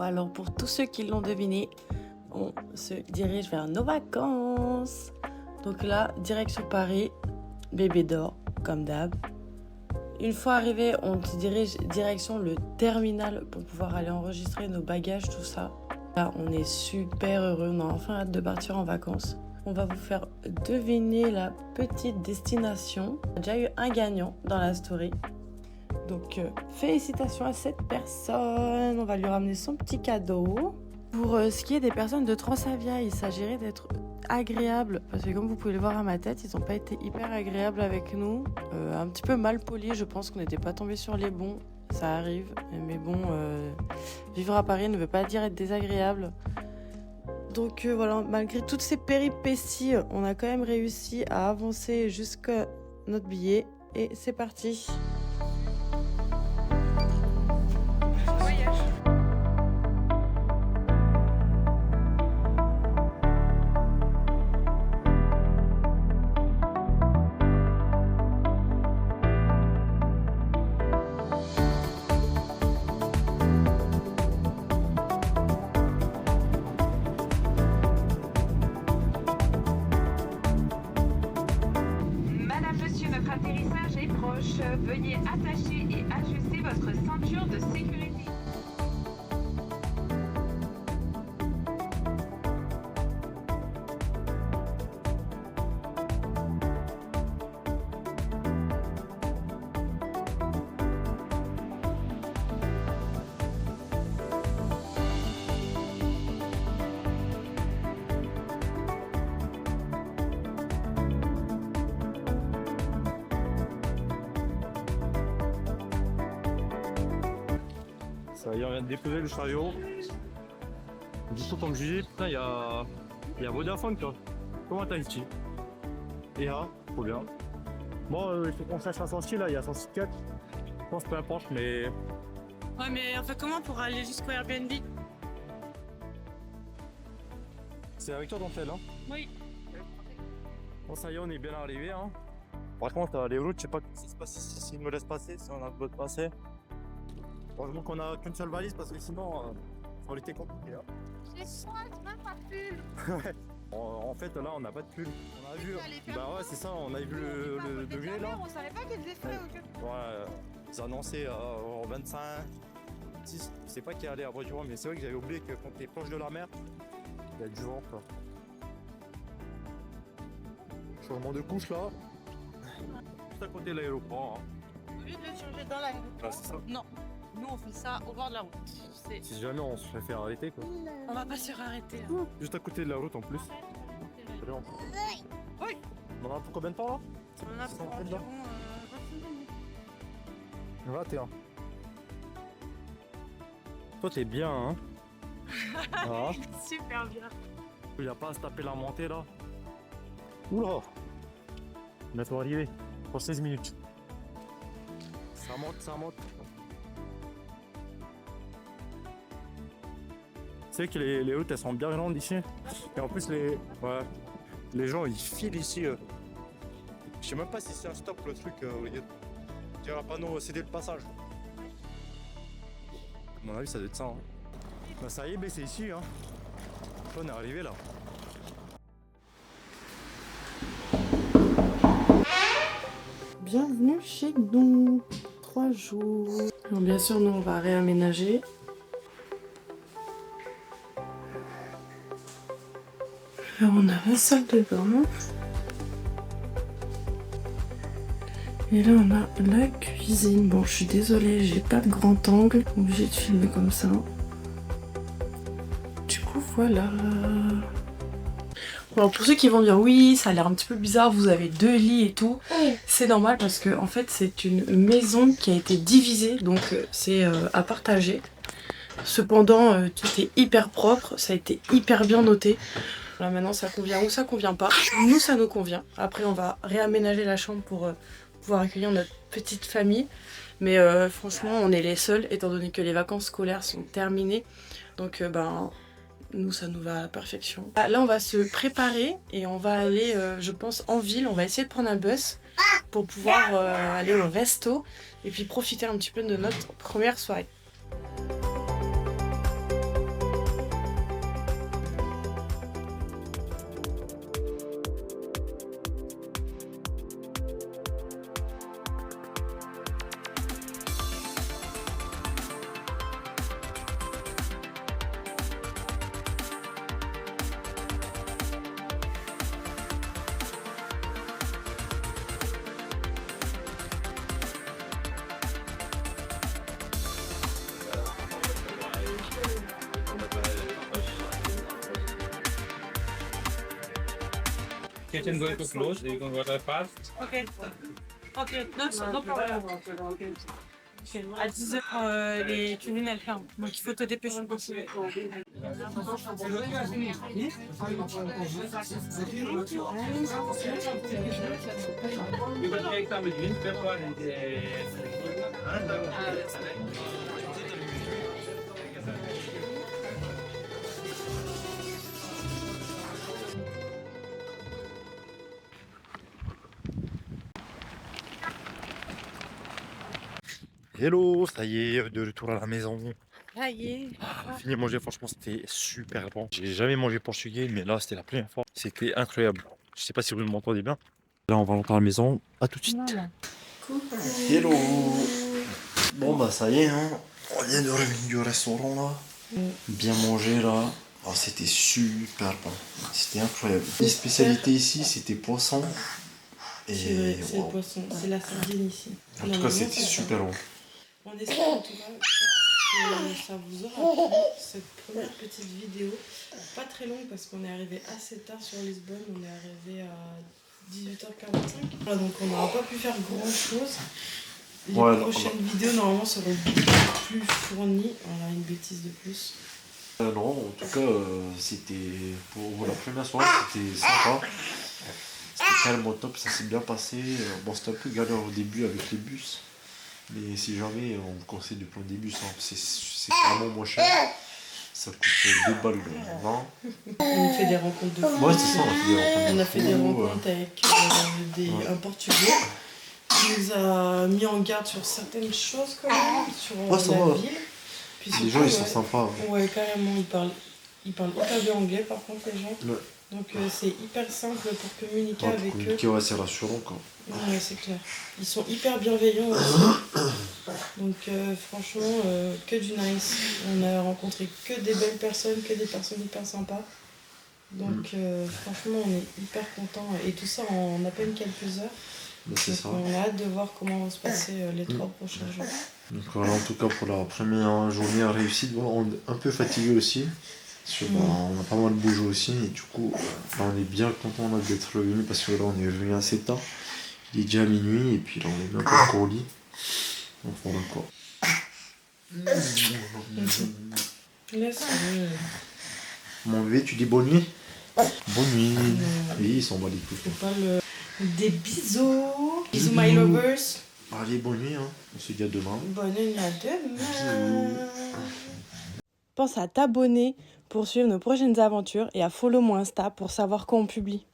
Alors pour tous ceux qui l'ont deviné, on se dirige vers nos vacances. Donc là, direction Paris, bébé dort, comme d'hab. Une fois arrivé, on se dirige direction le terminal pour pouvoir aller enregistrer nos bagages, tout ça. Là, on est super heureux, on a enfin hâte de partir en vacances. On va vous faire deviner la petite destination. On a déjà eu un gagnant dans la story. Donc, félicitations à cette personne. On va lui ramener son petit cadeau. Pour ce qui est des personnes de Transavia, il s'agirait d'être agréable. Parce que comme vous pouvez le voir à ma tête, ils n'ont pas été hyper agréables avec nous. Un petit peu mal polis, je pense qu'on n'était pas tombé sur les bons. Ça arrive. Mais bon, vivre à Paris ne veut pas dire être désagréable. Donc voilà, malgré toutes ces péripéties, on a quand même réussi à avancer jusqu'à notre billet. Et c'est parti. Atterrissage est proche. Veuillez attacher et ajuster votre ceinture de sécurité. Ça y est, on vient de déposer le chariot. Du coup, comme je disais, putain, il y a Vodafone, toi. Comment t'as ici? Et là, trop bien. Bon, il faut qu'on sache la sortie, là, il y a 104. Je pense peu importe, mais... Ouais, mais on fait comment pour aller jusqu'au Airbnb? C'est avec toi ton tel, hein? Oui. Bon, ça y est, on est bien arrivé, hein. Par contre, les routes, je sais pas si ça se passe ici, s'ils nous laissent passer, si on a le droit de passer. Heureusement qu'on a qu'une seule valise parce que sinon, ça aurait été compliqué. Hein. J'ai soin, j'ai même pas de pull. En fait, là, on n'a pas de pull. On a vu. Bah ouais, c'est ça, on a vu le degré là. On savait pas qu'ils étaient Ouais, ils annonçaient en 25, 6. Je sais pas qui allait après du vent, mais c'est vrai que j'avais oublié que quand t'es proche de la mer, il y a du vent quoi. Changement de couche là. Juste à côté de l'aéroport. Hein. Au lieu de le changer dans l'aéroport. Ah, c'est ça. Non, nous on fait ça au bord de la route. Si jamais on se fait faire arrêter quoi. On va pas se faire arrêter. Hein. Juste à côté de la route en plus. Oui. On en a pour combien de temps là? On en a pour environ 21. Toi t'es bien hein. Ah. super bien. Il n'y a pas à se taper la montée là. Oula. Bientôt arrivé. Pour 16 minutes. Ça monte, ça monte. Tu sais que les routes elles sont bien grandes ici. Et en plus les gens ils filent ici. Je sais même pas si c'est un stop le truc. Il y a un panneau céder le passage. À mon avis ça doit être ça. Hein. Bah ça y est, c'est ici. Hein. On est arrivé là. Bienvenue chez nous. 3 jours. Alors, bien sûr, nous, on va réaménager. Alors, on a la salle de bain. Et là, on a la cuisine. Bon, je suis désolée, j'ai pas de grand angle. Obligée de filmer comme ça. Du coup, voilà. Alors pour ceux qui vont dire oui, ça a l'air un petit peu bizarre, vous avez 2 lits et tout, c'est normal parce que en fait c'est une maison qui a été divisée, donc c'est à partager. Cependant tout est hyper propre, ça a été hyper bien noté. Là maintenant ça convient ou ça convient pas, nous ça nous convient. Après on va réaménager la chambre pour pouvoir accueillir notre petite famille. Mais franchement on est les seuls étant donné que les vacances scolaires sont terminées. Donc nous ça nous va à la perfection. Là on va se préparer et on va aller je pense en ville, on va essayer de prendre un bus pour pouvoir aller au resto et puis profiter un petit peu de notre première soirée. kitchen going to close. You can go there fast. Ok. Ok, no problem. Ok. À 10h, les cuisines elles ferment. Donc il faut te dépêcher. You can take some newspaper and Hello, ça y est, de retour à la maison. Ah yeah. Fini de manger, franchement, c'était super bon. J'ai jamais mangé portugais, mais là, c'était la première fois. C'était incroyable. Je sais pas si vous m'entendez bien. Là, on va rentrer à la maison. À tout de suite. Hello. Bon, bah, ça y est, hein. On vient de revenir du restaurant, là. Bien manger, là. Oh, c'était super bon. C'était incroyable. Les spécialités ici, c'était poisson. Et C'est vrai, c'est le wow. poisson, c'est la sardine ici. En tout cas, c'était super bon. On espère en tout cas que ça vous aura plu, cette première petite vidéo. Pas très longue parce qu'on est arrivé assez tard sur Lisbonne, on est arrivé à 18h45. Voilà, donc on n'aura pas pu faire grand chose. Les prochaines vidéos normalement seront beaucoup plus fournies. Voilà, une bêtise de plus. Non, en tout cas, c'était pour la première soirée, c'était sympa. C'était tellement top, ça s'est bien passé. Bon, c'était un peu galère au début avec les bus. Mais si jamais, on vous conseille de prendre des bus. Hein. C'est vraiment moins cher. Ça coûte 2 balles 20. On fait des rencontres de fous. Ouais, c'est ça, on a fait des rencontres. On a fait des rencontres avec un Portugais qui nous a mis en garde sur certaines choses quand même, sur la ville. Puis Les surtout, gens, ils sont sympas. Ouais, carrément, ils parlent hyper bien anglais par contre, les gens. Ouais. Donc c'est hyper simple pour communiquer Ouais, avec pour communiquer, eux. ouais, c'est rassurant, quoi. Ouais, c'est clair. Ils sont hyper bienveillants aussi. Donc franchement, que du nice. On a rencontré que des belles personnes, que des personnes hyper sympas. Donc franchement, on est hyper contents. Et tout ça en à peine quelques heures. Mais c'est ça. On a hâte de voir comment vont se passer les 3 prochains jours. Donc voilà, en tout cas, pour la première journée réussite, bon, on est un peu fatigué aussi. Parce que, bah, on a pas mal bougé aussi. Et du coup, là, on est bien content d'être revenu parce que là, on est revenu assez tard. Il est déjà minuit et puis là, on est même encore au lit. Donc voilà quoi. Mon bébé, tu dis bonne nuit? Bonne nuit. Oui, ils sont bas les couilles. On parle des bisous. Bisous, my lovers. Allez, bonne nuit, hein. On se dit à demain. Bonne nuit à demain. Pense à t'abonner pour suivre nos prochaines aventures et à follow mon Insta pour savoir quand on publie.